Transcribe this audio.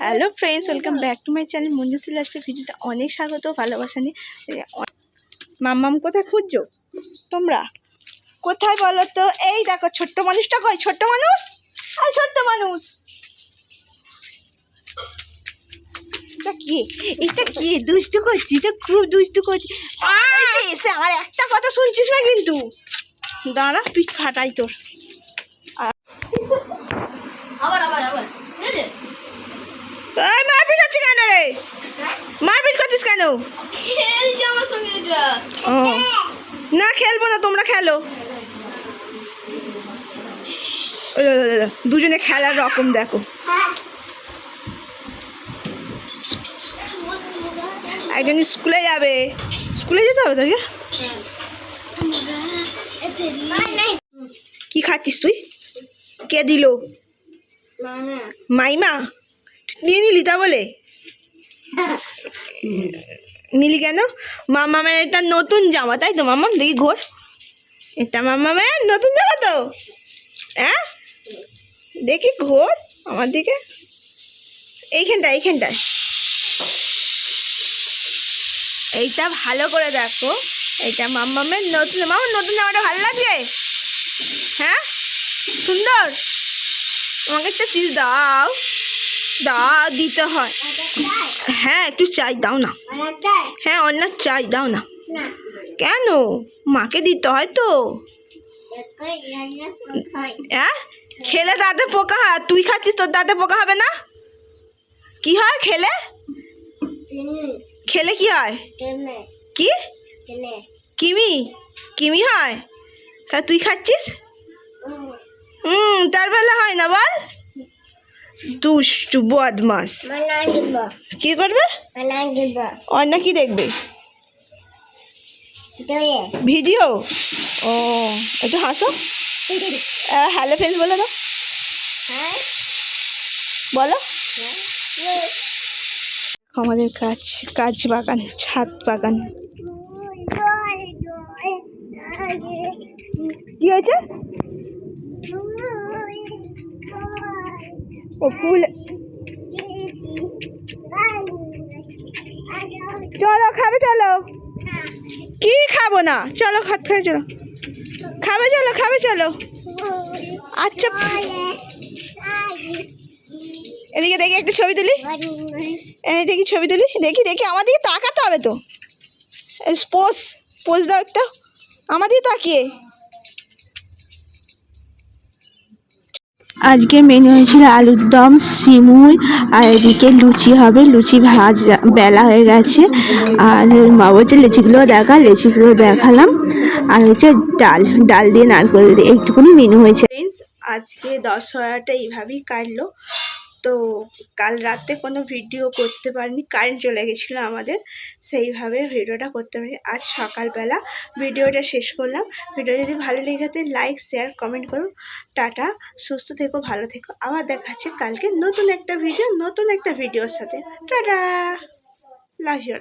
Hello friends, welcome back to my channel Manjushree লাস্টের ভিডিওটা অনেক স্বাগত ভালোবাসা নিয়ে। মাম্মাম কোথায় খুঁজছো তোমরা? কোথায় বলো তো? এই দেখো ছোট্ট মানুষটা কই? ছোট্ট মানুষ, আর ছোট্ট মানুষ এটা কি দুষ্টু করছি? এটা খুব দুষ্টু করছি। এসে আমার একটা কথা শুনছিস না কিন্তু, দাঁড়া পিঠ ফাটাই তোর। মারপিট হচ্ছে কেন রে? মারপিট করছিস কেন? না খেলবো না, তোমরা খেলো। দুজনে খেলার রকম দেখো। একজন স্কুলে যাবে, স্কুলে যেতে হবে তোকে। কি খাচ্ছিস তুই? কে দিল? মাইমা নিয়ে নিলি? তা বলে নিলি কেন? মামামের এটা নতুন জামা তাই তো? মামাম দেখি ঘোর, এটা মামামের নতুন জামা তো। হ্যাঁ দেখি ঘোর আমার দিকে, এইখানটায় এইখানটায়। এইটা ভালো করে দেখো, এইটা মামামের নতুন। মামার নতুন জামাটা ভালো লাগছে? হ্যাঁ সুন্দর। আমাকে একটা চিজ দাও, দাও, দিতে হয়। হ্যাঁ একটু চাই দাও না। হ্যাঁ অন্য চাই দাও না। কেন? মাকে দিতে হয় তো। হ্যাঁ খেলে দাঁতে পোকা হয়, তুই খাচ্ছিস তোর দাঁতে পোকা হবে না? কি হয় খেলে? খেলে কি হয়? কি কিমি? কিমি হয়? তা তুই খাচ্ছিস? তার বেলা হয় না বল? দুষ্টু বদমাস। কি করবে? অন্য কি দেখবে? ভিডিও? ও একটু হাসো। হ্যালো ফ্রেন্ডস বলো তো, বলো। আমাদের কাজ বাগান, ছাদ বাগান। কি হয়েছে? ও ফুল। চলো খাবে, চলো। কি খাবো না? চলো খাবে, চলো খাবে, চলো খাবে, চলো। আচ্ছা এদিকে দেখি একটা ছবি তুলি, দেখি ছবি তুলি, দেখি দেখি আমার দিকে তাকাতে হবে তো। পোজ দাও একটা আমার দিকে তাকিয়ে। আজকে মেনু হয়েছিল আলুর দম, সিমুই, আর এদিকে লুচি হবে। লুচি ভাজা বেলা হয়ে গেছে, আর মা বলছে লেচিগুলো দেখা, লেচিগুলো দেখালাম। আর হচ্ছে ডাল দিয়ে নারকেল দিয়ে, একটুখানি মেনু হয়েছে। আজকে দশহরাটা এইভাবেই কাটলো। তো কাল রাতে কোনো ভিডিও করতে পারিনি, কারেন্ট চলে গেছিলো আমাদের, সেইভাবে ভিডিওটা করতে পারি। আজ সকালবেলা ভিডিওটা শেষ করলাম। ভিডিও যদি ভালো লেগে থাকে লাইক শেয়ার কমেন্ট করুন। টাটা, সুস্থ থেকো, ভালো থেকো। আবার দেখা হচ্ছে কালকে নতুন একটা ভিডিওর সাথে। Tata, love you.